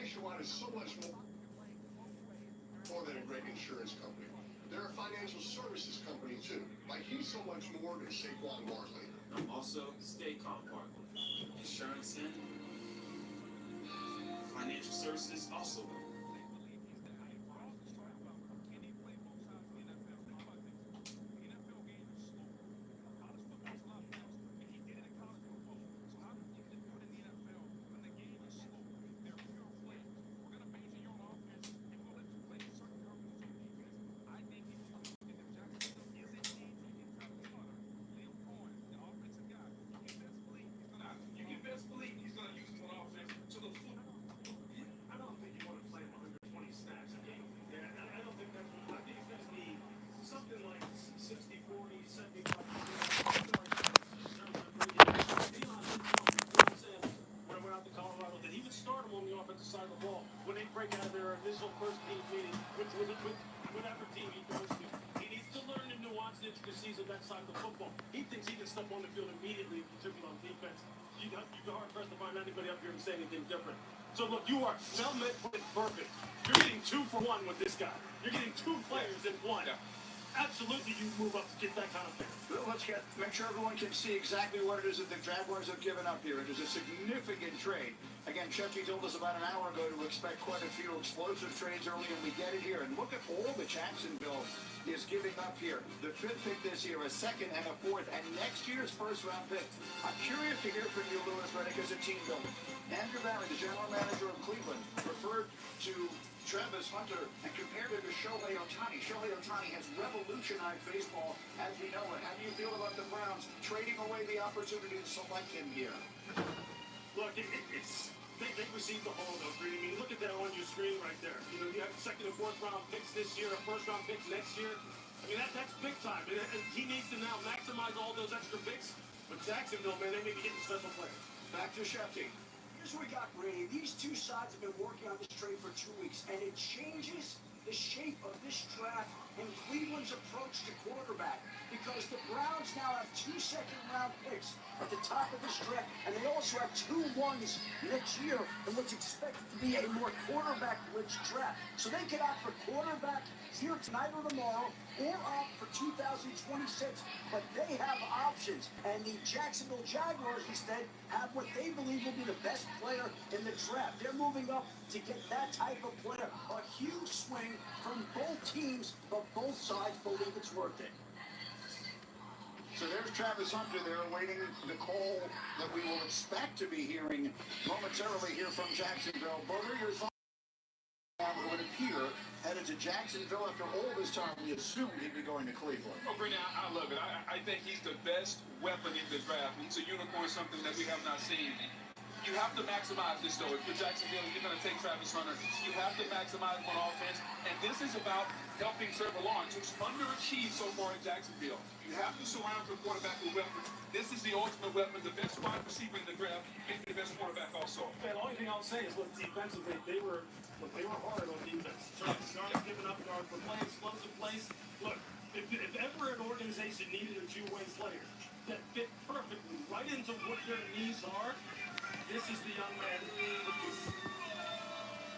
Nationwide is so much more than a great insurance company. They're a financial services company too. Like he's so much more than Saquon Barkley. I'm also Staycom Barkley. Insurance and financial services also. Side of the ball when they break out of their initial first team meeting with whatever team he goes to. He needs to learn the nuance and intricacies of that side of the football. He thinks he can step on the field immediately and contribute on defense. You're hard pressed to find anybody up here and say anything different. So look, you are perfect. You're getting 2 for 1 with this guy. You're getting 2 players in one. Yeah. Absolutely, you move up to get that kind of thing. Well, make sure everyone can see exactly what it is that the Jaguars have given up here. It is a significant trade. Again, Shefty told us about an hour ago to expect quite a few explosive trades early, and we get it here. And look at all that Jacksonville is giving up here. The 5th pick this year, a 2nd and a 4th, and next year's first-round pick. I'm curious to hear from you, Louis Riddick, as a team builder. Andrew Barry, the general manager of Cleveland, referred to Travis Hunter and compared him to Shohei Ohtani. Shohei Ohtani has revolutionized baseball as we know it. How do you feel about the Browns trading away the opportunity to select him here? Look, they received the hold of Green. I mean, look at that on your screen right there. You know, you have 2nd and 4th round picks this year, a 1st round picks next year. I mean, that's big time. And he needs to now maximize all those extra picks. But Jacksonville, man, they may be getting special players. Back to Shefty. Here's what we got, Brady. These two sides have been working on this trade for 2 weeks, and it changes the shape of this draft and Cleveland's approach to quarterback, because the Browns now have 2 second-round picks at the top of this draft, and they also have 2 ones next year in what's expected to be a more quarterback-rich draft. So they could opt for quarterback here tonight or tomorrow, or opt for 2026, but they have options. And the Jacksonville Jaguars, instead, have what they believe will be the best player in the draft. They're moving up to get that type of player. A huge swing from both teams, but both sides believe it's worth it. So there's Travis Hunter there awaiting the call that we will expect to be hearing momentarily here from Jacksonville. Boger, your thoughts? Would appear headed to Jacksonville after all this time. We assumed he'd be going to Cleveland. Oh, Brittany, I love it. I think he's the best weapon in the draft. He's a unicorn, something that we have not seen. You have to maximize this, though. If you're Jacksonville, you're going to take Travis Hunter. You have to maximize him on offense. And this is about helping Trevor Lawrence, who's underachieved so far in Jacksonville. You have to surround your quarterback with weapons. This is the ultimate weapon. The best wide receiver in the draft, maybe the best quarterback also. And the only thing I'll say is, look, defensively, they were hard on defense. Started giving up yards, but playing explosive plays. Look, if ever an organization needed a two-way player that fit perfectly right into what their needs are, this is the young man.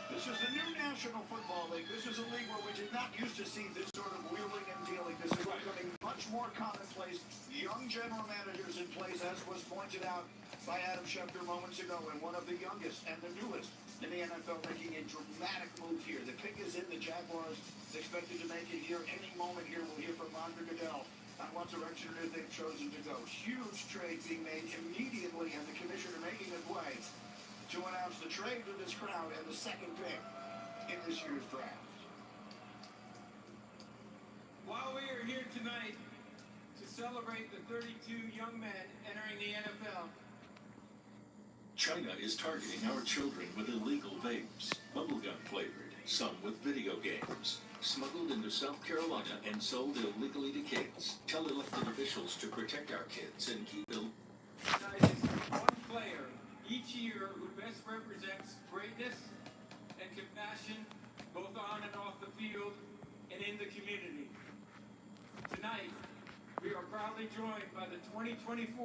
This is the new National Football League. This is a league where we did not used to see this sort of wheeling and dealing. This is becoming much more commonplace. Young general managers in place, as was pointed out by Adam Schefter moments ago, and one of the youngest and the newest in the NFL making a dramatic move here. The pick is in. The Jaguars expected to make it here any moment here. We'll hear from Roger Goodell on what direction they've chosen to go. Huge trade being made immediately, and the commissioner making his way to announce the trade to this crowd and the 2nd pick in this year's draft. While we are here tonight to celebrate the 32 young men entering the NFL, China is targeting our children with illegal vapes, bubblegum flavored, some with video games, smuggled into South Carolina and sold illegally to kids. Tell elected officials to protect our kids and keep them. recognizes one player each year who best represents greatness and compassion, both on and off the field and in the community. Tonight, we are proudly joined by the 2024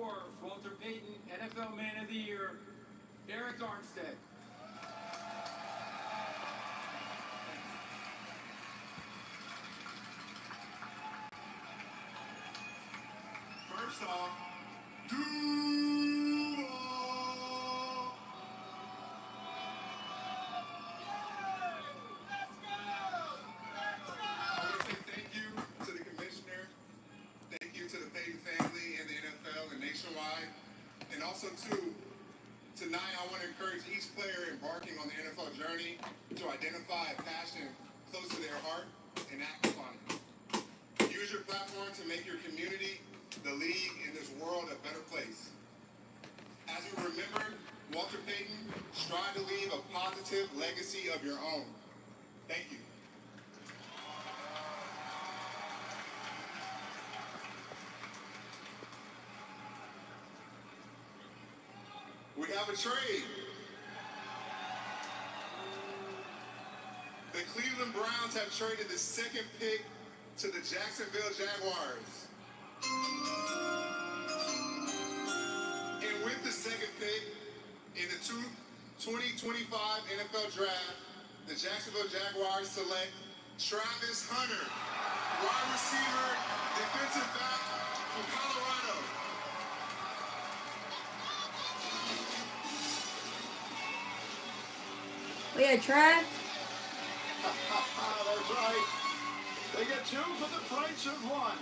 Walter Payton NFL Man of the Year, Eric Armstead. Arkansas Duval. I want to say thank you to the commissioner, thank you to the Payton family and the NFL and nationwide, and also tonight I want to encourage each player embarking on the NFL journey to identify a passion close to their heart and act upon it. Use your platform to make your community, the league, and this world a better place. As we remember Walter Payton, strive to leave a positive legacy of your own. Thank you. We have a trade. The Cleveland Browns have traded the second pick to the Jacksonville Jaguars. And with the second pick in the 2025 NFL Draft, the Jacksonville Jaguars select Travis Hunter, wide receiver, defensive back from Colorado. Yeah, try. That's right. They get two for the price of one.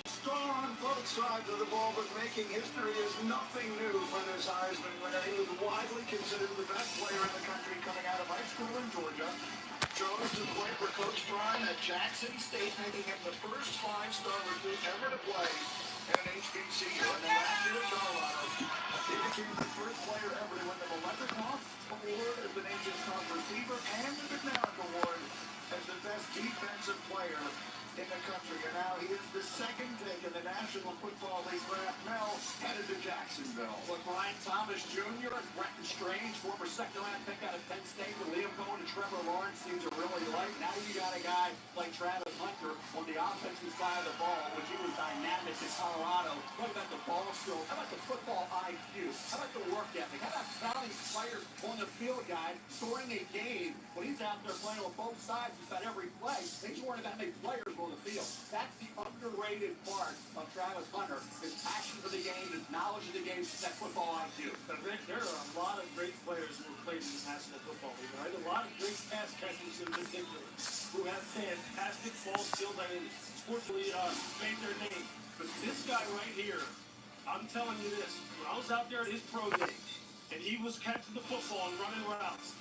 Star on both sides of the ball, but making history is nothing new for this Heisman winner. He was widely considered the best player in the country coming out of high school in Georgia. Chose to play for Coach Prime at Jackson State, making him the first five-star recruit ever to play at an HBCU. And then last year at Colorado, he became the first player ever to win the Molotov Award as the nation's top receiver and the McNair Award as the best defensive player in the country. And now he is the second pick in the National Football League draft. Mel headed to Jacksonville. Look, Brian Thomas Jr. and Brenton Strange, former second-round pick out of Penn State, with Liam Cohen and Trevor Lawrence seem to really like. Now you got a guy like Travis Hunter on the offensive side of the ball, which he was dynamic in Colorado. What about the ball skills? How about the football IQ? How about the work ethic? How about counting players on the field, guys, scoring a game when he's out there playing on both sides about every play? They just weren't that many players on the field. That's the underrated part of Travis Hunter. His passion for the game, his knowledge of the game, that football IQ. But Rick, there are a lot of great players who have played in the National Football League, right? A lot of great pass catchers in particular who have fantastic ball skills. I mean, sportsly made their name. But this guy right here, I'm telling you this, when I was out there at his pro day, and he was catching the football and running routes,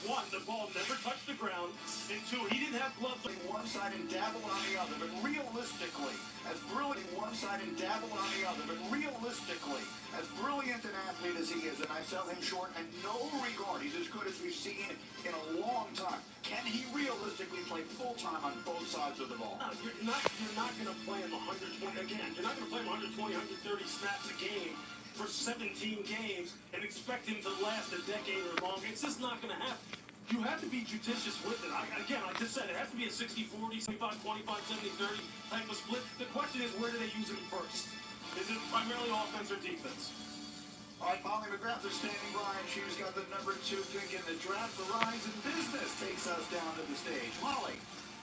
one, the ball never touched the ground, and two, he didn't have gloves on one side and dabble on the other, but realistically, as brilliant one side and dabble on the other, but realistically, as brilliant an athlete as he is, and I sell him short in no regard, he's as good as we've seen in a long time. Can he realistically play full-time on both sides of the ball? No, you're not going to play him 120, again, you're not going to play him 120, 130 snaps a game for 17 games and expect him to last a decade or longer. It's just not going to happen. You have to be judicious with it. Again, I just said it has to be a 60-40, 75-25, 70-30 type of split. The question is, where do they use him first? Is it primarily offense or defense? All right, Molly McGrath is standing by, and she's got the number 2 pick in the draft. Verizon Business takes us down to the stage. Molly.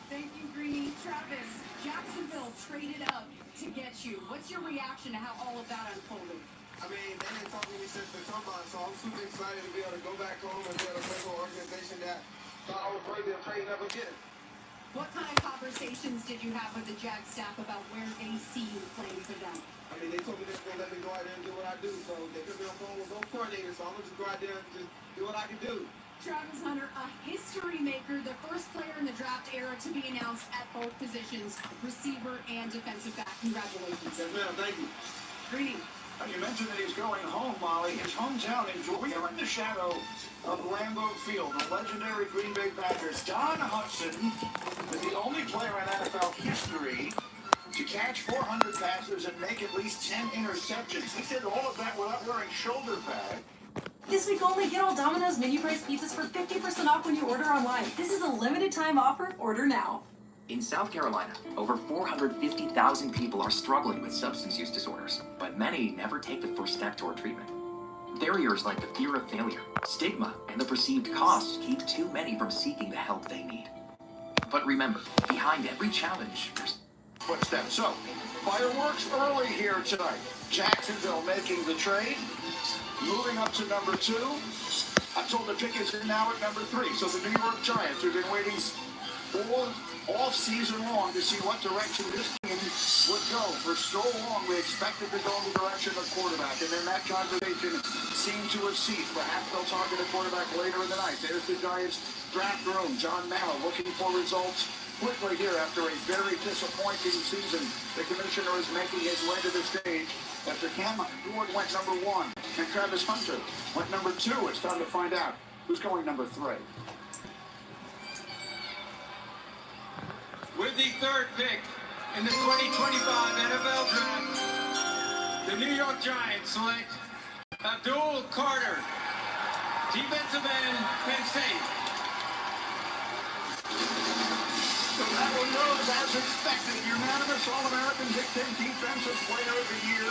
Thank you, Greeny. Travis, Jacksonville traded up to get you. What's your reaction to how all of that unfolded? I mean, they didn't talk to me since the combine, so I'm super excited to be able to go back home and be able to play for an organization that thought I was worthy of trading up again. What kind of conversations did you have with the Jag staff about where they see you playing for them? I mean, they told me they're going to let me go out there and do what I do, so they put me on phone with both coordinators, so I'm going to just go out there and just do what I can do. Travis Hunter, a history maker, the first player in the draft era to be announced at both positions, receiver and defensive back. Congratulations. Yes, ma'am. Thank you. Greeny. You mentioned that he's going home, Molly. His hometown in Georgia, in the shadow of Lambeau Field. The legendary Green Bay Packers. Don Hutson is the only player in NFL history to catch 400 passes and make at least 10 interceptions. He did all of that without wearing shoulder pads. This week only, get all Domino's menu price pizzas for 50% off when you order online. This is a limited time offer. Order now. In South Carolina, over 450,000 people are struggling with substance use disorders, but many never take the first step toward treatment. Barriers like the fear of failure, stigma, and the perceived costs keep too many from seeking the help they need. But remember, behind every challenge, there's footsteps. So, fireworks early here tonight. Jacksonville making the trade. Moving up to number 2. I'm told the pick is now at number 3. So the New York Giants, who've been waiting all off-season long to see what direction this team would go. For so long, we expected to go in the direction of quarterback, and then that conversation seemed to have ceased. Perhaps they'll target a quarterback later in the night. There's the Giants' draft room. John Mara looking for results quickly here after a very disappointing season. The commissioner is making his way to the stage after Cam Ward went number 1 and Travis Hunter went number 2. It's time to find out who's going number 3. With the third pick in the 2025 NFL Draft, the New York Giants select Abdul Carter, defensive end, Penn State. So that one goes as expected. Unanimous All-American Big Ten Defensive Player of the Year.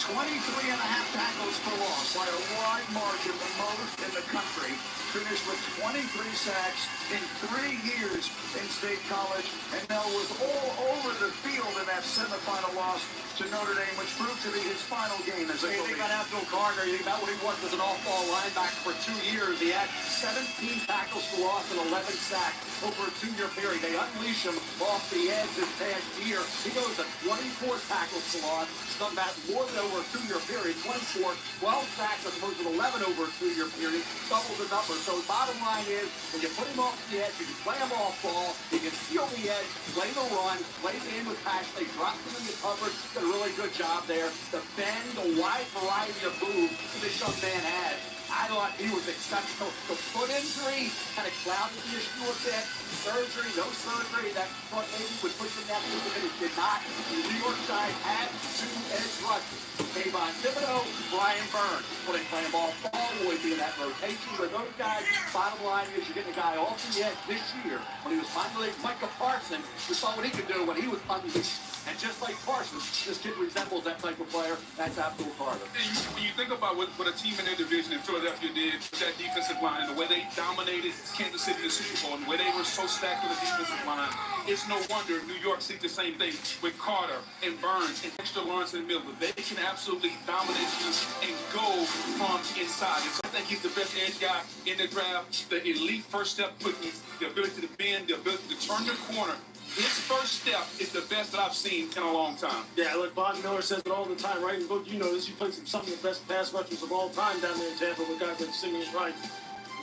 23.5 tackles for loss by a wide margin, the most in the country. Finished with 23 sacks in 3 years in State College, and now was all over the field in that semifinal loss to Notre Dame, which proved to be his final game as a Hey, they got Abdul Carter. You think about what he was as an off-ball linebacker for 2 years. He had 17 tackles for loss and 11 sacks over a 2-year period. They unleash him off the edge this past year. He goes to 24 tackles for loss. Done that more than over a 2-year period. 24, 12 sacks as opposed to 11 over a 2-year period. Double the number. So the bottom line is, when you put him off the edge, you can play him off ball, you can seal the edge, play the run, plays in with passion. They dropped him in the coverage. Did a really good job there. The bend, the wide variety of moves that this young man had. I thought he was exceptional. The foot injury kind of clouded the issue a bit. Surgery, no surgery. That front maybe would push him down a little bit. It did not. The New York Giants had 2 edge rushers. Kayvon Thibodeau, Brian Burns. Will they play him off ball? Will he be in that rotation with those guys? Bottom line is you're getting a guy off the edge this year. When he was finally Micah Parsons, we saw what he could do when he was unleashed. And just like Parsons, this kid resembles that type of player. That's Abdul Carter. And when you think about what a team in their division in Philadelphia did with that defensive line and the way they dominated Kansas City in the Super Bowl and the way they were so stacked on the defensive line, it's no wonder New York sees the same thing with Carter and Burns and Dexter Lawrence in the middle. They can absolutely dominate you and go from inside. And so I think he's the best edge guy in the draft. The elite first step quickness, the ability to bend, the ability to turn the corner. His first step is the best that I've seen in a long time. Yeah, look, Von Miller says it all the time, right? But you know this, he plays some of the best pass rushers of all time down there in Tampa with guys like Simeon Wright.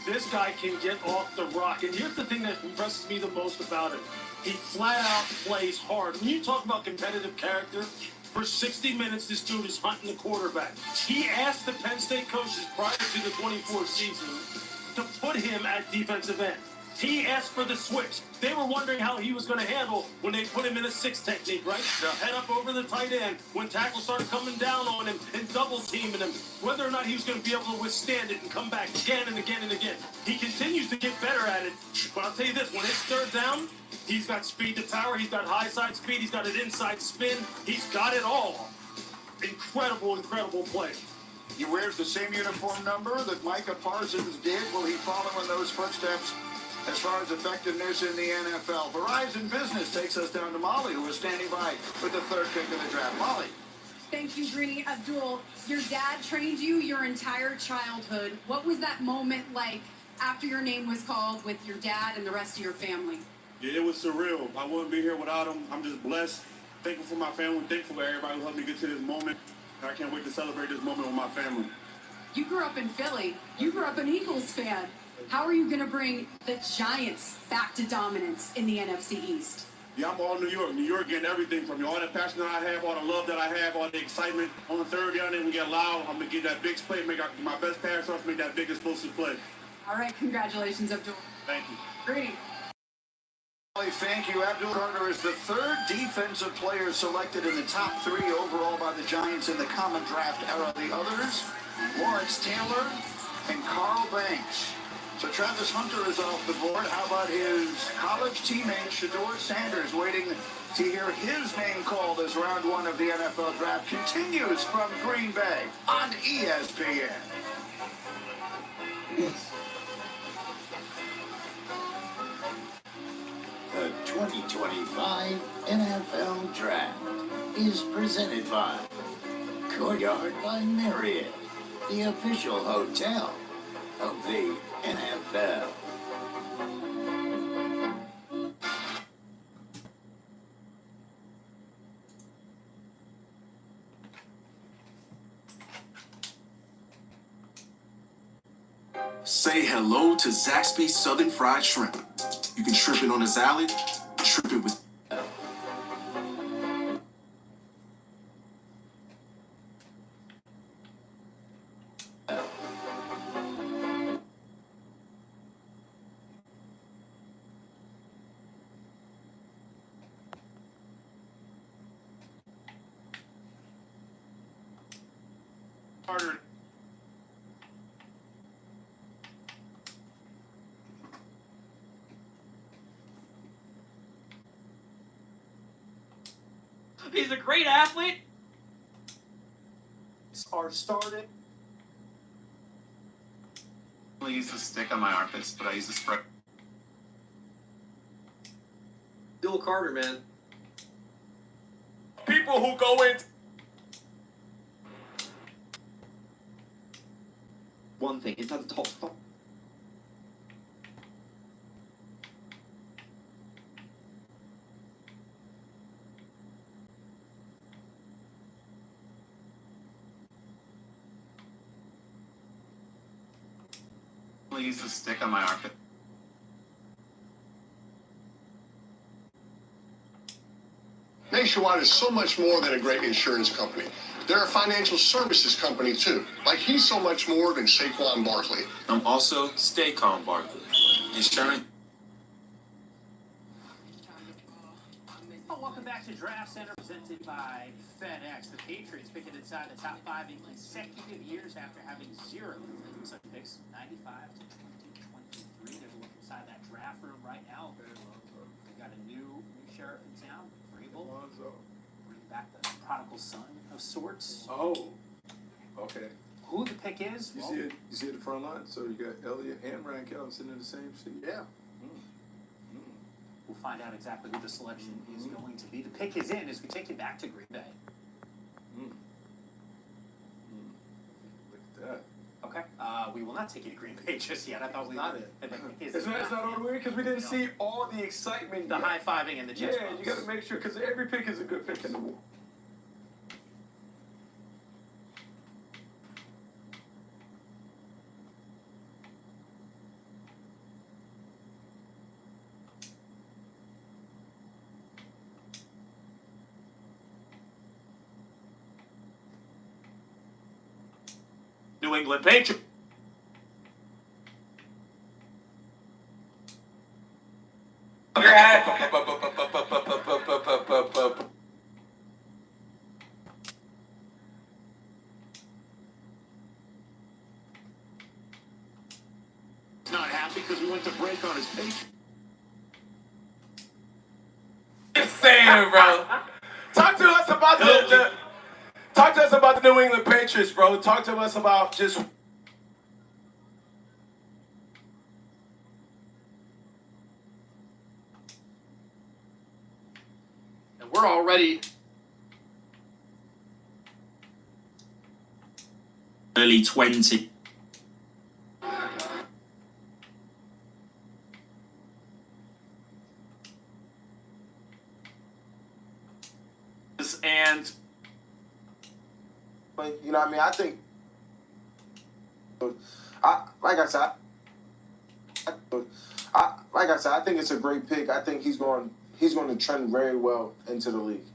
This guy can get off the rock. And here's the thing that impresses me the most about him. He flat out plays hard. When you talk about competitive character, for 60 minutes, this dude is hunting the quarterback. He asked the Penn State coaches prior to the 24 season to put him at defensive end. He asked for the switch. They were wondering how he was going to handle when they put him in a 6 technique, right? Yeah. Head up over the tight end. When tackles started coming down on him and double teaming him, whether or not he was going to be able to withstand it and come back again and again and again. He continues to get better at it. But I'll tell you this, when it's third down, he's got speed to power. He's got high side speed. He's got an inside spin. He's got it all. Incredible, incredible play. He wears the same uniform number that Micah Parsons did. Will he follow in those footsteps as far as effectiveness in the NFL? Verizon Business takes us down to Molly, who is standing by with the third pick of the draft. Molly. Thank you, Greeny. Abdul, your dad trained you your entire childhood. What was that moment like after your name was called with your dad and the rest of your family? Yeah, it was surreal. I wouldn't be here without him. I'm just blessed. Thankful for my family. Thankful for everybody who helped me get to this moment. I can't wait to celebrate this moment with my family. You grew up in Philly. You grew up an Eagles fan. How are you going to bring the Giants back to dominance in the NFC East? Yeah, I'm all New York. New York getting everything from me. All the passion that I have, all the love that I have, all the excitement. On the third down, then we get loud. I'm going to get that big play, make my best pass rush, make that big explosive play. All right, congratulations, Abdul. Thank you. Greeny. Thank you. Abdul Carter is the third defensive player selected in the top 3 overall by the Giants in the common draft era. The others, Lawrence Taylor and Carl Banks. So Travis Hunter is off the board. How about his college teammate, Shedeur Sanders, waiting to hear his name called as round 1 of the NFL draft continues from Green Bay on ESPN. The 20 2025 NFL Draft is presented by Courtyard by Marriott, the official hotel of the NFL. Say hello to Zaxby's Southern Fried Shrimp. You can shrimp it on a salad, shrimp it with... Harder. He's a great athlete. Are started. I use the stick on my armpits, but I use the spray. Bill Carter, man. People who go in. One thing, it's not the top. I use the stick on my armpit. Nationwide is so much more than a great insurance company. They're a financial services company too. Like he's so much more than Saquon Barkley. I'm also Stay Calm Barkley. Insurance. Oh, welcome back to Draft Center, presented by FedEx. The Patriots picking inside the top 5 in consecutive years after having 0 such picks, 95 to 2023. There's a look inside that draft room right now. We've got a new sheriff in town, Vrabel. Bring back the prodigal son of sorts. Oh, okay. Who the pick is? You see it? You see it the front line? So you got Elliott and Ryan Kelly sitting in the same seat. Yeah. We'll find out exactly who the selection is going to be. The pick is in as we take you back to Green Bay. Look at that. Okay. We will not take you to Green Bay just yet. I thought we Not would. it. It's It's not all the way because we didn't see all the excitement. The yet. high-fiving and the chest Yeah, you got to make sure because every pick is a good pick in the war. New England Patriots. Not happy because we went to break on his page. Just saying, bro. Talk to us about talk to us about the New England Patriots, bro. Talk to us about just. And we're already Early 20. And you know what I mean? I think, like I said, I think it's a great pick. I think he's going to trend very well into the league.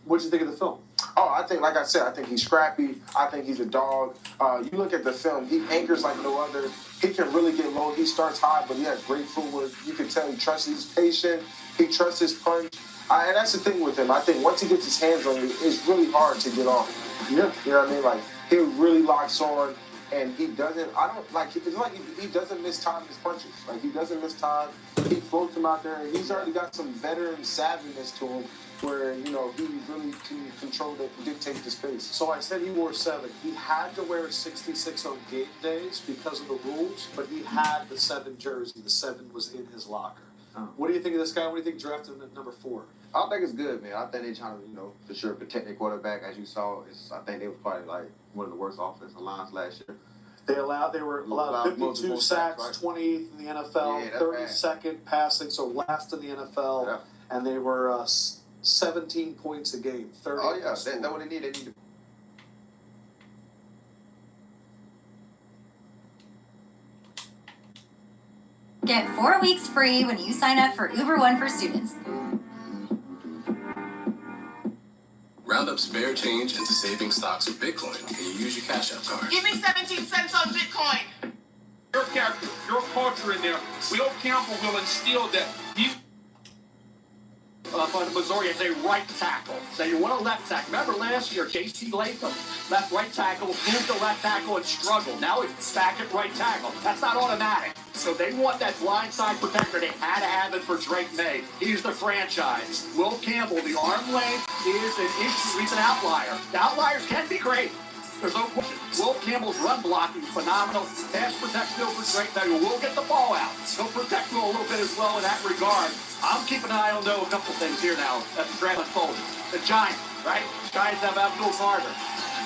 What'd you think of the film? Oh, I think, like I said, I think he's scrappy. I think he's a dog. You look at the film, he anchors like no other. He can really get low. He starts high, but he has great footwork. You can tell he trusts. He's patient. He trusts his punch. And that's the thing with him. I think once he gets his hands on you, it's really hard to get off. Yeah. You know what I mean? Like, he really locks on, and he doesn't, it's like he doesn't miss time his punches. Like, he doesn't miss time. He floats him out there, and he's already got some veteran savviness to him where, you know, he really can control and dictate the space. So I said he wore 7. He had to wear 66 on game days because of the rules, but he had the 7 jersey. The 7 was in his locker. What do you think of this guy? What do you think drafting him at number 4? I think it's good, man. I think they're trying to, for sure protect their quarterback. As you saw, I think they was probably like one of the worst offensive lines last year. They were allowed 52 sacks, right? 20th in the NFL, Yeah, that's 32nd passing, so last in the NFL, Yeah. and they were 17 points a game. 30. Oh yeah, that's what they need. They need to. Get 4 weeks free when you sign up for Uber One for students. Round up spare change into saving stocks with Bitcoin and you use your Cash App card. Give me 17 cents on Bitcoin. Your character, your culture in there. Will Campbell will instill that. For the Missouri as a right tackle. So you want a left tackle. Remember last year, J.C. Latham, left right tackle, moved to left tackle and struggled. Now he's back at right tackle. That's not automatic. So they want that blindside protector. They had to have it for Drake May. He's the franchise. Will Campbell, the arm length is an issue. He's an outlier. The outliers can be great. There's no question. Will Campbell's run blocking phenomenal. Pass protection over Drake May. Will get the ball out. He'll protect Will a little bit as well in that regard. I'm keeping an eye on a couple things here now as the draft unfolds. The Giants, right? Giants have Abdul Carter.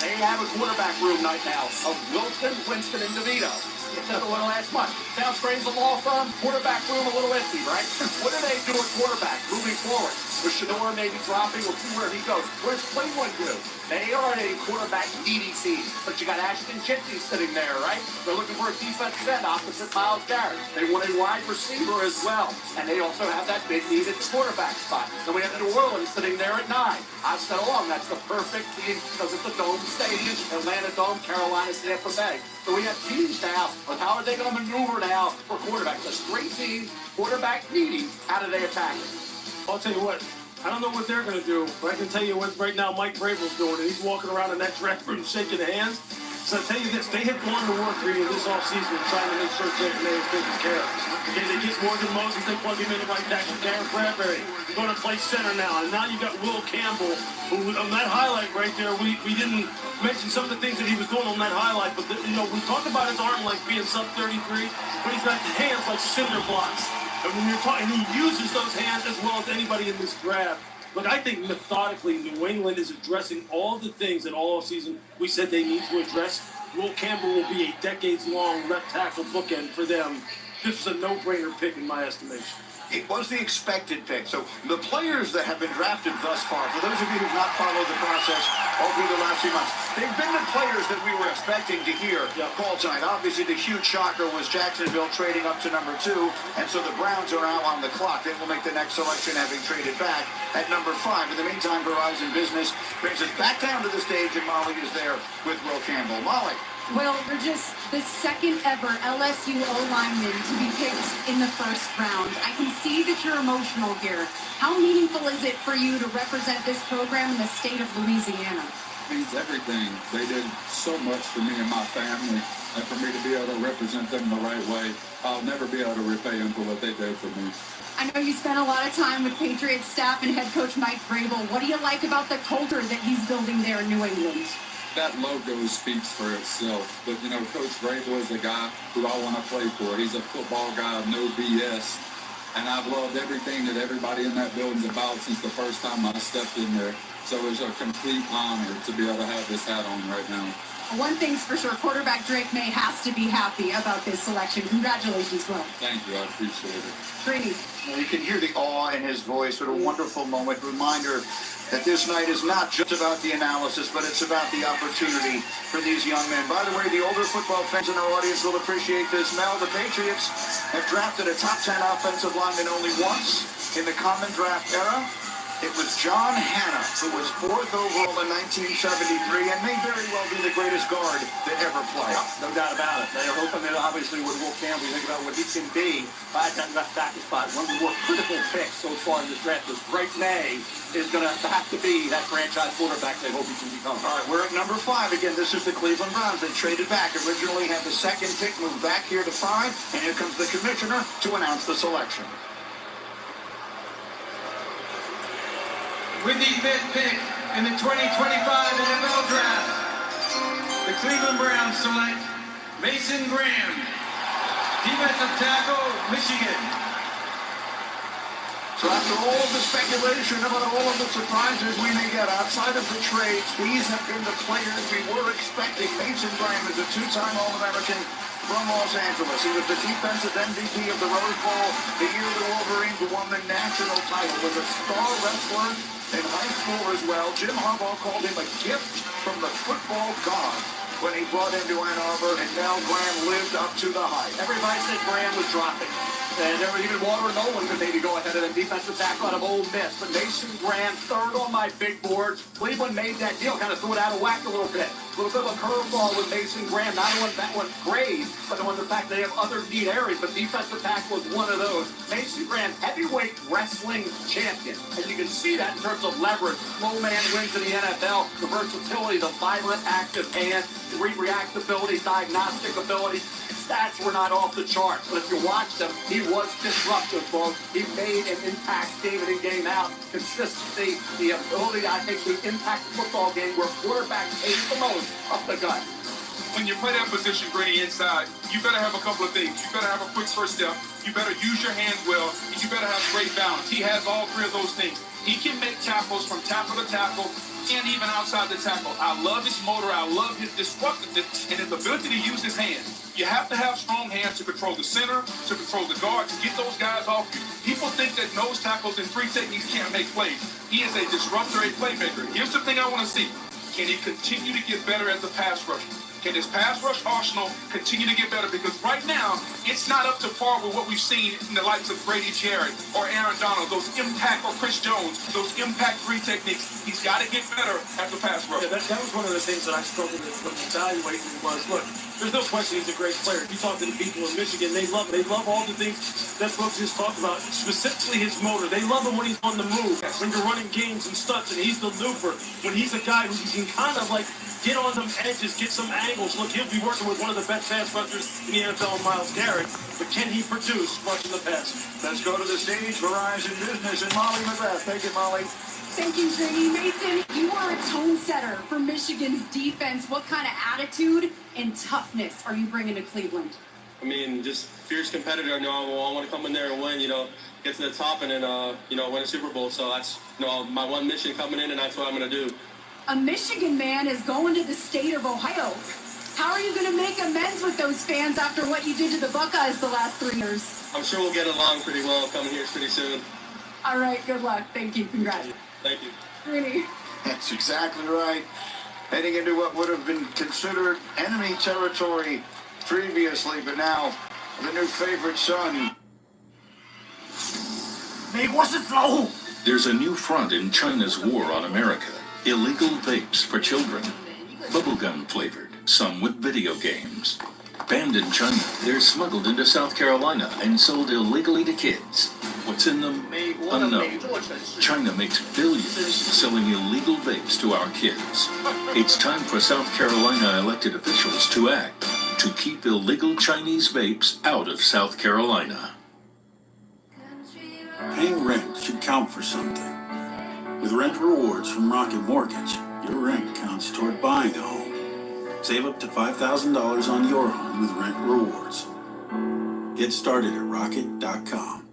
They have a quarterback room right now of Wilson, Winston, and DeVito. It's another one last month. Sounds strange, the law firm, quarterback room a little iffy, right? What do they do at quarterback moving forward? With Shador maybe dropping, we'll see where he goes. What does Cleveland do? They are a quarterback needy team, but you got Ashton Chitty sitting there, right? They're looking for a defensive end opposite Myles Garrett. They want a wide receiver as well, and they also have that big need at the quarterback spot. Then we have New Orleans sitting there at 9. I've said along, that's the perfect team because it's the Dome Stadium, Atlanta Dome, Carolina, Tampa Bay. So we have teams now, but how are they going to maneuver now for quarterbacks? A straight team, quarterback needy. How do they attack it? I'll tell you what, I don't know what they're going to do, but I can tell you what right now Mike Vrabel's doing. He's walking around in that draft room shaking hands. So I'll tell you this, they have gone to work really this offseason trying to make sure Drake May is taken care of. Okay, they get Morgan Moses, they plug him in at right tackle. Garrett Bradbury going to play center now. And now you got Will Campbell, who on that highlight right there, we didn't mention some of the things that he was doing on that highlight, but we talked about his arm length being sub 33, but he's got hands like cinder blocks. And when you're talking, he uses those hands as well as anybody in this draft. Look, I think methodically New England is addressing all the things that all season we said they need to address. Will Campbell will be a decades-long left tackle bookend for them. This is a no-brainer pick in my estimation. It was the expected pick. So the players that have been drafted thus far, for those of you who've not followed the process all through the last few months, they've been the players that we were expecting to hear call tonight. Obviously, the huge shocker was Jacksonville trading up to number 2, and so the Browns are now on the clock. They will make the next selection, having traded back at number 5. In the meantime, Verizon Business brings us back down to the stage, and Molly is there with Will Campbell. Molly. Well, we're just the second ever LSU O-lineman to be picked in the first round. I can see that you're emotional here. How meaningful is it for you to represent this program in the state of Louisiana? It means everything. They did so much for me and my family, and for me to be able to represent them the right way, I'll never be able to repay them for what they did for me. I know you spent a lot of time with Patriots staff and head coach Mike Vrabel. What do you like about the culture that he's building there in New England? That logo speaks for itself. But, Coach Vrabel is a guy who I want to play for. He's a football guy of no BS. And I've loved everything that everybody in that building's about since the first time I stepped in there. So it's a complete honor to be able to have this hat on right now. One thing's for sure, quarterback Drake May has to be happy about this selection. Congratulations, Will. Thank you. I appreciate it. Brady. You can hear the awe in his voice. What a wonderful moment. Reminder that this night is not just about the analysis, but it's about the opportunity for these young men. By the way, the older football fans in our audience will appreciate this. Mel, the Patriots have drafted a top 10 offensive lineman only once in the common draft era. It was John Hanna, who was 4th overall in 1973 and may very well be the greatest guard that ever played. No doubt about it. They're hoping that obviously with Will Campbell, you think about what he can be by that left tackle spot. One of the more critical picks so far in this draft is Drake May is going to have to be that franchise quarterback they hope he can become. All right, we're at number 5. Again, this is the Cleveland Browns. They traded back. Originally had the second pick, moved back here to 5, and here comes the commissioner to announce the selection. With the 5th pick in the 2025 NFL Draft, the Cleveland Browns select Mason Graham, defensive tackle, Michigan. So after all of the speculation about all of the surprises we may get outside of the trades, these have been the players we were expecting. Mason Graham is a two-time All-American from Los Angeles. He was the defensive MVP of the Rose Bowl the year the Wolverines won the national title. Was a star wrestler in high school as well. Jim Harbaugh called him a gift from the football god when he brought him to Ann Arbor, and now Graham lived up to the hype. Everybody said Graham was dropping. And there was even Walter Nolan could maybe go ahead of the defensive tackle out of Ole Miss. But Mason Graham, third on my big board. Cleveland made that deal, kind of threw it out of whack a little bit. A little bit of a curveball with Mason Graham. Not only that one great, but the fact they have other neat areas. But defensive tackle was one of those. Mason Graham, heavyweight wrestling champion. And you can see that in terms of leverage. Low man wins in the NFL. The versatility, the vibrant, active hand, reactability, diagnostic ability. Stats were not off the charts, but if you watched him, he was disruptive, folks. He made an impact game in and game out. Consistency, the ability, I think, to impact the football game where quarterbacks hate the most up the gut. When you play that position, Grady, inside, you better have a couple of things. You better have a quick first step. You better use your hands well, and you better have great balance. He has all three of those things. He can make tackles from tackle to tackle, and even outside the tackle. I love his motor. I love his disruptiveness and his ability to use his hands. You have to have strong hands to control the center, to control the guard, to get those guys off you. People think that nose tackles and three techniques can't make plays. He is a disruptor, a playmaker. Here's the thing I want to see. Can he continue to get better as a pass rusher? Can his pass rush arsenal continue to get better? Because right now, it's not up to par with what we've seen in the likes of Grady Jarrett or Aaron Donald, those impact, or Chris Jones, those impact three techniques. He's got to get better as a pass rusher. Yeah, that was one of the things that I struggled with evaluating was, look, there's no question he's a great player. You talk to the people in Michigan, they love all the things that folks just talked about, specifically his motor. They love him when he's on the move, when you're running games and stunts, and he's the looper, when he's a guy who you can kind of like get on some edges, get some angles. Look, he'll be working with one of the best pass rushers in the NFL, Myles Garrett, but can he produce rushing the pass? Let's go to the stage, Verizon Business, and Molly Macbeth. Thank you, Molly. Thank you, Grady. Mason, you are a tone setter for Michigan's defense. What kind of attitude and toughness are you bringing to Cleveland? I mean, just fierce competitor. I want to come in there and win, get to the top and then, win a Super Bowl. So that's, my one mission coming in, and that's what I'm going to do. A Michigan man is going to the state of Ohio. How are you going to make amends with those fans after what you did to the Buckeyes the last 3 years? I'm sure we'll get along pretty well coming here pretty soon. All right, good luck. Thank you. Congrats. Thank you. Grady. That's exactly right. Heading into what would have been considered enemy territory previously, but now the new favorite son. There's a new front in China's war on America. Illegal vapes for children. Bubblegum flavored, some with video games. Banned in China, they're smuggled into South Carolina and sold illegally to kids. What's in them? Unknown. China makes billions selling illegal vapes to our kids. It's time for South Carolina elected officials to act to keep illegal Chinese vapes out of South Carolina. Paying rent should count for something. With Rent Rewards from Rocket Mortgage, your rent counts toward buying a home. Save up to $5,000 on your home with Rent Rewards. Get started at Rocket.com.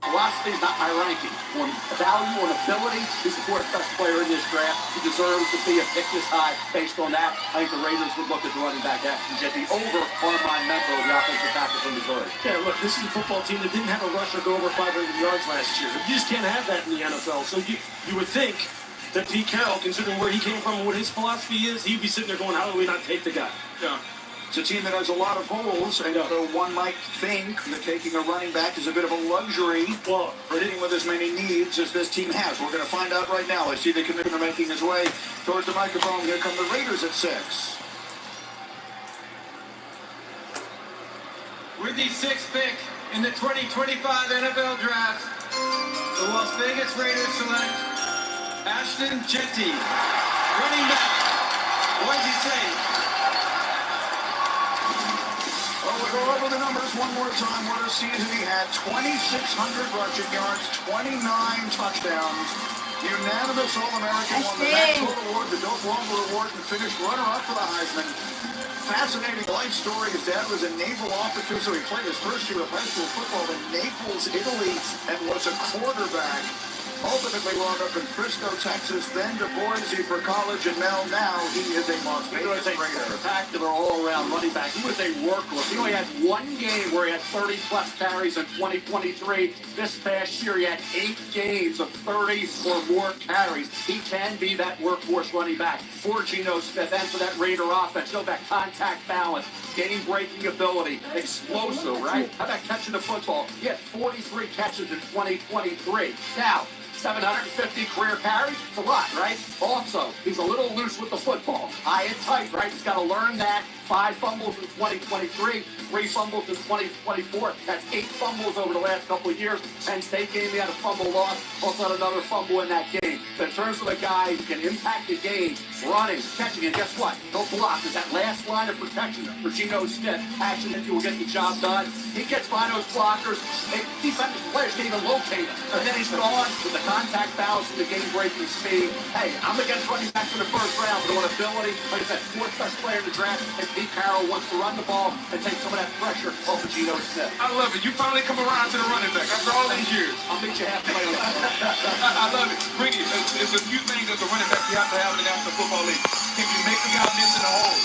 Philosophy is not my ranking. On value, on ability, he's the fourth best player in this draft. He deserves to be a pick this high. Based on that, I think the Raiders would look at the running back and get the over Armand Membo, the offensive tackle from Missouri. Yeah, look, this is a football team that didn't have a rusher go over 500 yards last year. You just can't have that in the NFL. So you would think that Pete Carroll, considering where he came from and what his philosophy is, he'd be sitting there going, how do we not take the guy? Yeah. It's a team that has a lot of holes, and so one might think that taking a running back is a bit of a luxury for hitting with as many needs as this team has. We're going to find out right now. I see the commissioner making his way towards the microphone. Here come the Raiders at 6. With the 6th pick in the 2025 NFL Draft, the Las Vegas Raiders select Ashton Jeanty, running back. What does he say? Well, we'll go over the numbers one more time. What a season he had. 2,600 rushing yards, 29 touchdowns, Unanimous All-American won the Maxwell Award, the Doak Lumber Award, and finished runner-up for the Heisman. Fascinating life story. His dad was a naval officer, so he played his first year of high school football in Naples, Italy, and was a quarterback. Ultimately wound up in Frisco, Texas, then to Boise for college, and now he is a Las Vegas Raider. Spectacular all-around running back. He was a workhorse. He only had one game where he had 30-plus carries in 2023. This past year, he had 8 games of 30 or more carries. He can be that workhorse running back. For Geno Smith and for that Raider offense, show that contact balance, game-breaking ability, explosive, right? How about catching the football? He had 43 catches in 2023. Now, 750 career carries, it's a lot, right? Also, he's a little loose with the football. High and tight, right? He's got to learn that. 5 fumbles in 2023, 3 fumbles in 2024. That's 8 fumbles over the last couple of years. Penn State game, he had a fumble loss, also had another fumble in that game. But in terms of a guy who can impact the game, running, catching, and guess what? He'll block. Is that last line of protection for Geno Smith. Action that you will get the job done. He gets by those blockers. Defensive players can't even locate him. And then he's gone with the contact balance and the game-breaking speed. Hey, I'm against running backs in the first round, but on ability, like I said, 4th best player in the draft, and Pete Carroll wants to run the ball and take some of that pressure off of Geno Smith. I love it. You finally come around to the running back after all these years. I'll meet you halfway. I love it. Ricky, there's a few things as a running back you have to have in the National Football League. Can you make the guy miss in the hole?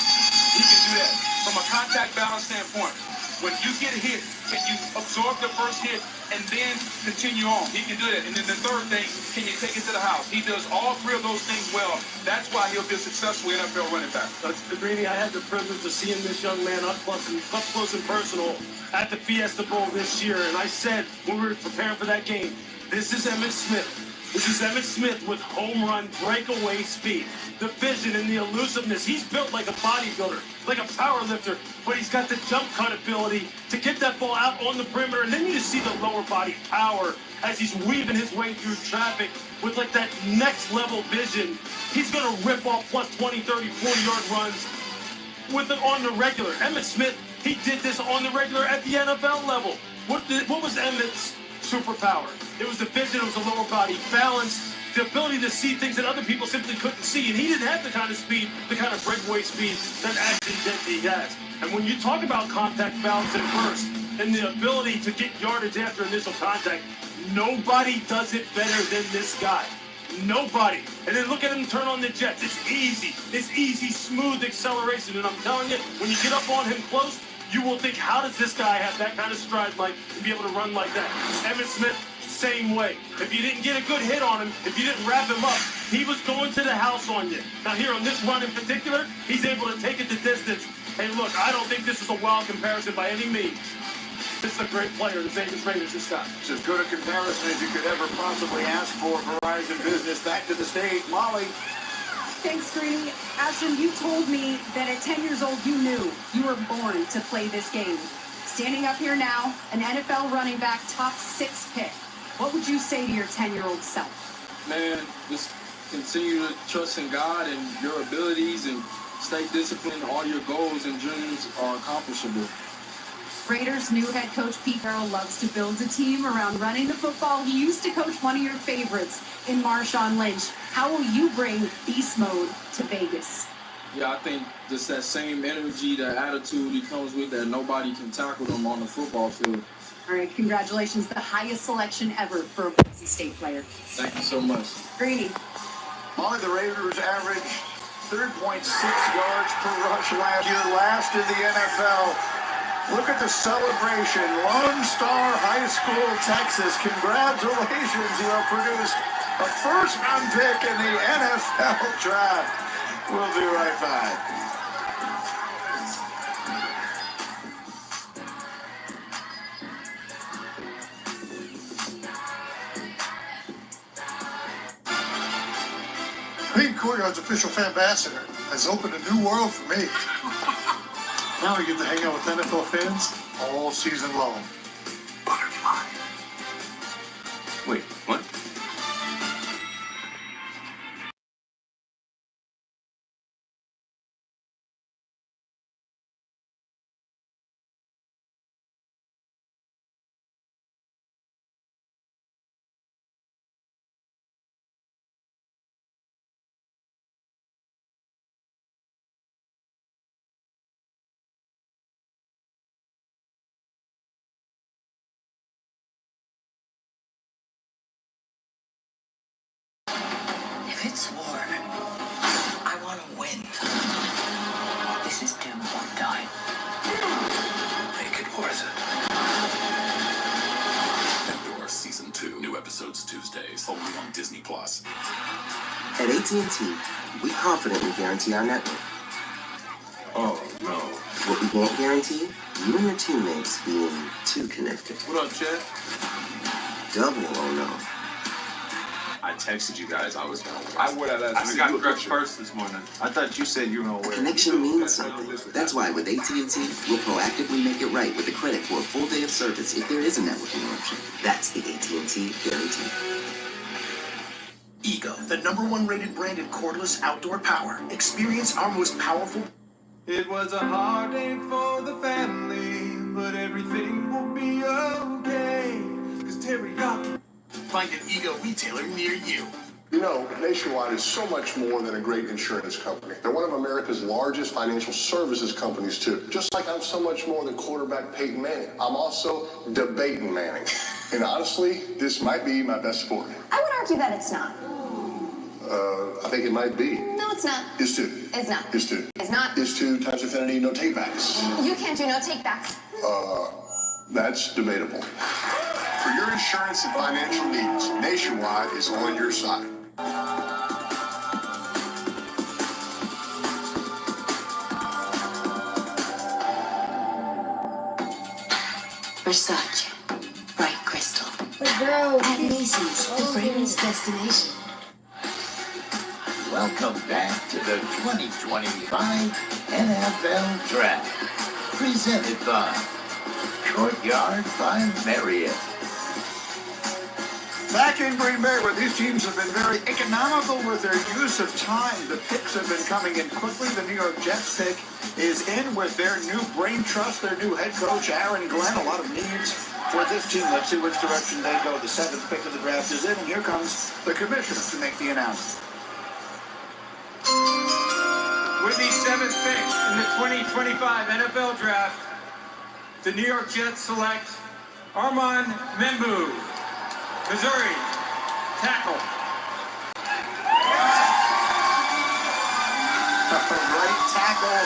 He can do that. From a contact balance standpoint, when you get hit, can you absorb the first hit and then continue on? He can do that. And then the third thing, can you take it to the house? He does all 3 of those things well. That's why he'll be a successful NFL running back. Greeny, I had the privilege of seeing this young man up close and personal at the Fiesta Bowl this year. And I said, when we were preparing for that game, this is Emmitt Smith. This is Emmitt Smith with home run breakaway speed. The vision and the elusiveness. He's built like a bodybuilder, like a power lifter, but he's got the jump cut ability to get that ball out on the perimeter. And then you just see the lower body power as he's weaving his way through traffic with like that next level vision. He's going to rip off plus 20, 30, 40-yard runs with it on the regular. Emmitt Smith, he did this on the regular at the NFL level. What was Emmitt's superpower? It was the vision, it was the lower body balance, the ability to see things that other people simply couldn't see. And he didn't have the kind of speed, the kind of breakaway speed that Ashton Jeanty has. And when you talk about contact balance at first and the ability to get yardage after initial contact, nobody does it better than this guy. Nobody. And then look at him turn on the jets. It's easy, smooth acceleration. And I'm telling you, when you get up on him close, you will think, how does this guy have that kind of stride like to be able to run like that? Emmitt Smith, same way. If you didn't get a good hit on him, if you didn't wrap him up, he was going to the house on you. Now here on this run in particular, he's able to take it the distance. Hey, look, I don't think this is a wild comparison by any means. This is a great player, the Vegas Raiders just got. It's as good a comparison as you could ever possibly ask for. Verizon Business back to the stage. Molly. Thanks, Greeny. Ashton, you told me that at 10 years old you knew you were born to play this game. Standing up here now, an NFL running back, top 6 pick. What would you say to your 10-year-old self? Man, just continue to trust in God and your abilities and stay disciplined. All your goals and dreams are accomplishable. Raiders' new head coach Pete Carroll loves to build a team around running the football. He used to coach one of your favorites in Marshawn Lynch. How will you bring beast mode to Vegas? Yeah, I think just that same energy, that attitude he comes with, that nobody can tackle him on the football field. All right, congratulations. The highest selection ever for a Boise State player. Thank you so much. Greeny. Molly, the Raiders averaged 3.6 yards per rush last year, last in the NFL. Look at the celebration. Lone Star High School, Texas. Congratulations, you have produced a first-round pick in the NFL draft. We'll be right back. Being Courtyard's official fan ambassador has opened a new world for me. Now I get to hang out with NFL fans all season long. Butterfly. Wait, what? swore. I want to win. This is do or die. Make it worth it. Endor Season 2. New episodes Tuesdays. Only on Disney+. At AT&T, we confidently guarantee our network. Oh, no. What we can't guarantee, you and your teammates being too connected. What up, Chad? Double oh no. I texted you guys I was gonna wear. I wore that last week. I got dressed first this morning. I thought you said you were gonna wear it. Connection means something. That's why with AT&T, we'll proactively make it right with the credit for a full day of service if there is a network interruption. That's the AT&T guarantee. Ego, the #1 rated brand in cordless outdoor power. Experience our most powerful. It was a hard day for the family, but everything will be okay. Cause teriyaki. Find an Ego retailer near you. You know, Nationwide is so much more than a great insurance company. They're one of America's largest financial services companies, too. Just like I'm so much more than quarterback Peyton Manning. I'm also debating Manning. And honestly, this might be my best sport. I would argue that it's not. I think it might be. No, it's not. Is to. It's not. Is to. It's not. Is to times infinity, no takebacks. You can't do no takebacks. That's debatable. For your insurance and financial needs, Nationwide is on your side. Versace, bright crystal. At Macy's, the fragrance destination. Welcome back to the 2025 NFL Draft. Presented by Courtyard by Marriott. Back in Green Bay, where these teams have been very economical with their use of time. The picks have been coming in quickly. The New York Jets pick is in with their new brain trust, their new head coach, Aaron Glenn. A lot of needs for this team. Let's see which direction they go. The 7th pick of the draft is in, and here comes the commissioner to make the announcement. With the 7th pick in the 2025 NFL Draft, the New York Jets select Armand Membou, Missouri, tackle. Right tackle.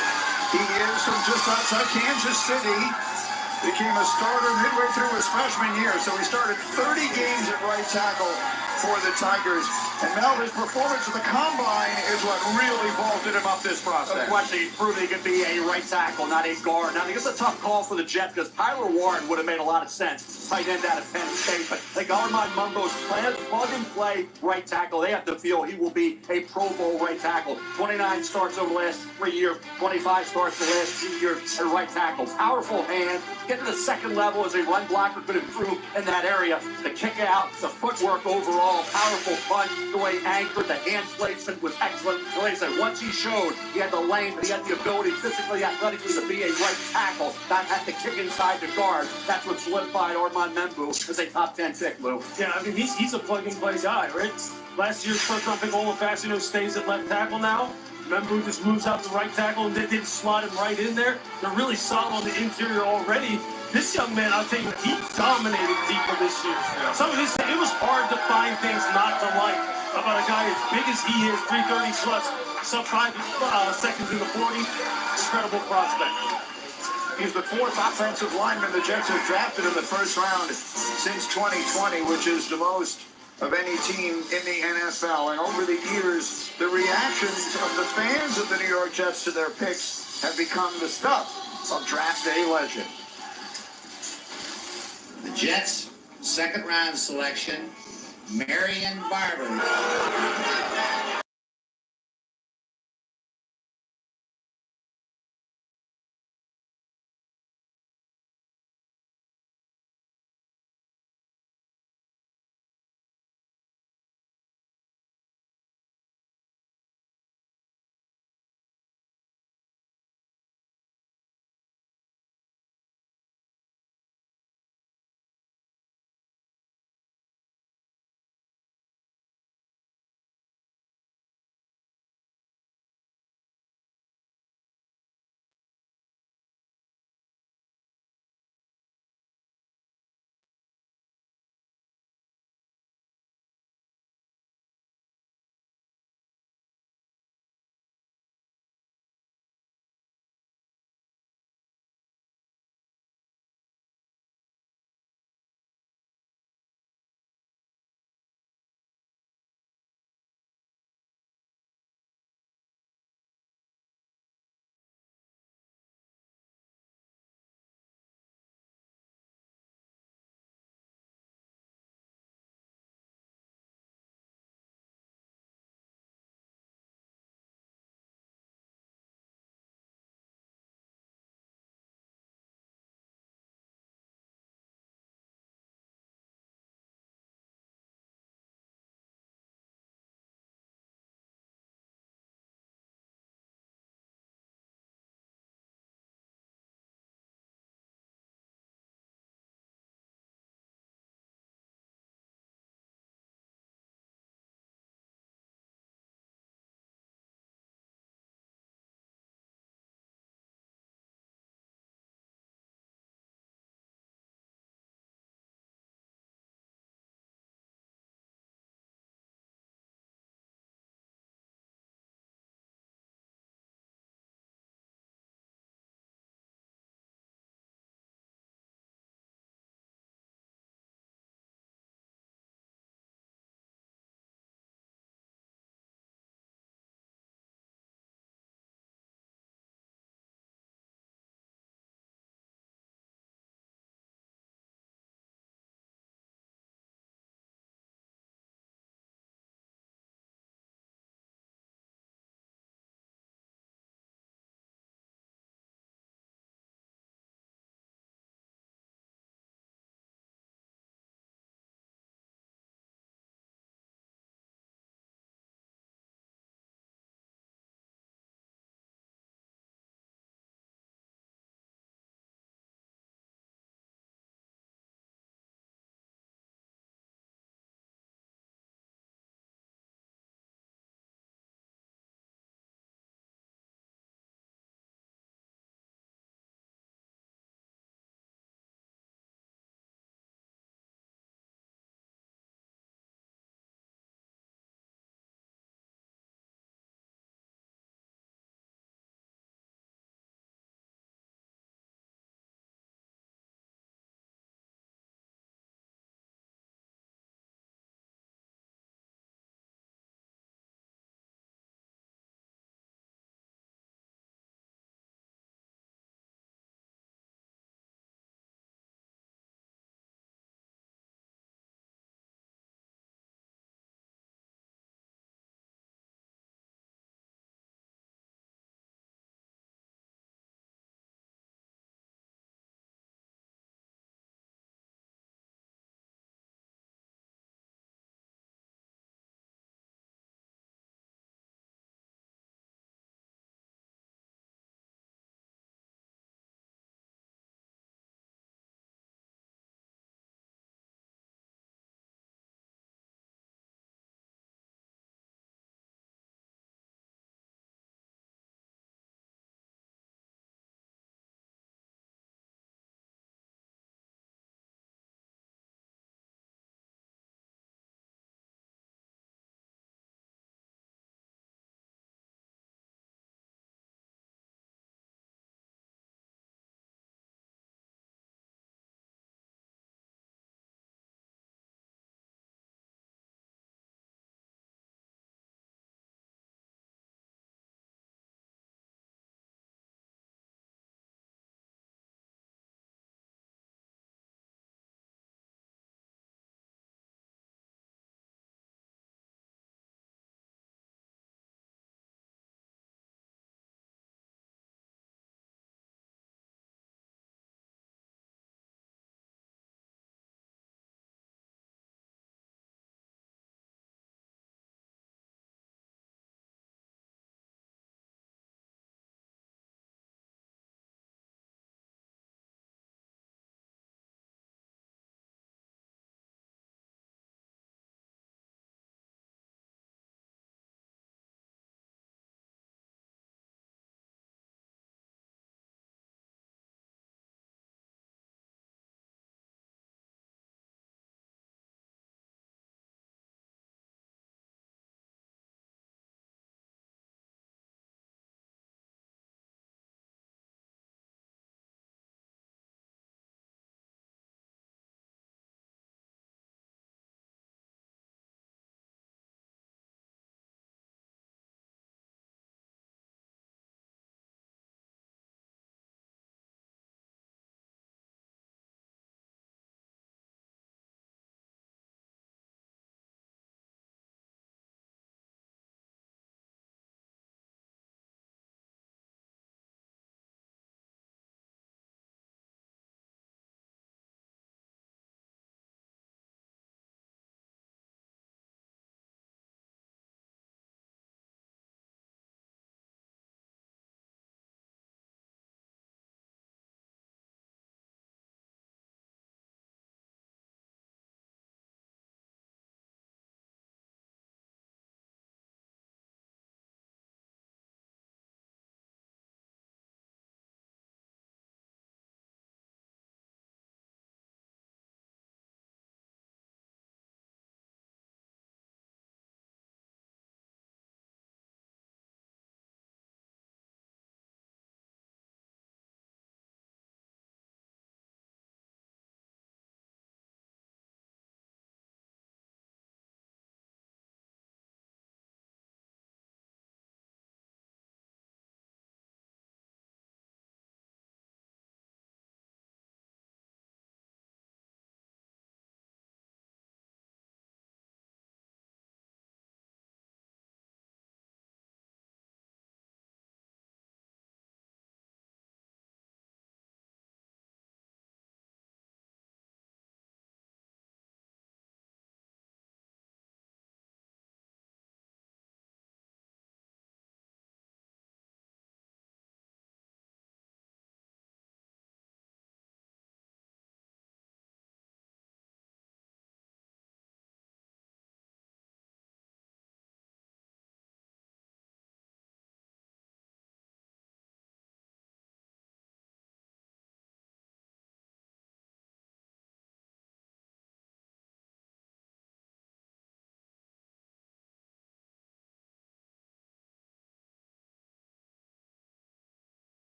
He is from just outside Kansas City. Became a starter midway through his freshman year, so he started 30 games at right tackle for the Tigers. And Mel, his performance at the Combine is what really vaulted him up this prospect. He proved he could be a right tackle, not a guard. Now, I think it's a tough call for the Jets because Tyler Warren would have made a lot of sense. Tight end out of Penn State. But like Armand Membou's plug and play right tackle, they have to feel he will be a Pro Bowl right tackle. 29 starts over the last 3 years, 25 starts the last 2 years at right tackle. Powerful hand. Get to the second level as a run blocker could improve in that area. The kick out, the footwork overall, powerful punch, the way he anchored, the hand placement was excellent. And like I said, once he showed he had the length, he had the ability physically, athletically to be a right tackle, not have to kick inside the guard. That's what solidified Armand Membou as a top 10 pick, Lou. Yeah, I mean, he's a plug-and-play guy, right? Last year's first-round pick, Ola Fascino stays at left tackle now. Membou just moves out to right tackle, and they didn't slot him right in there. They're really solid on the interior already. This young man, I'll tell you, he dominated deeper this year. Some of this, it was hard to find things not to like about a guy as big as he is, 330 plus, sub 5 seconds in the 40. Incredible prospect. He's the 4th offensive lineman the Jets have drafted in the first round since 2020, which is the most of any team in the NFL. And over the years, the reactions of the fans of the New York Jets to their picks have become the stuff of draft day legend. The Jets, 2nd round selection, Marion Barber.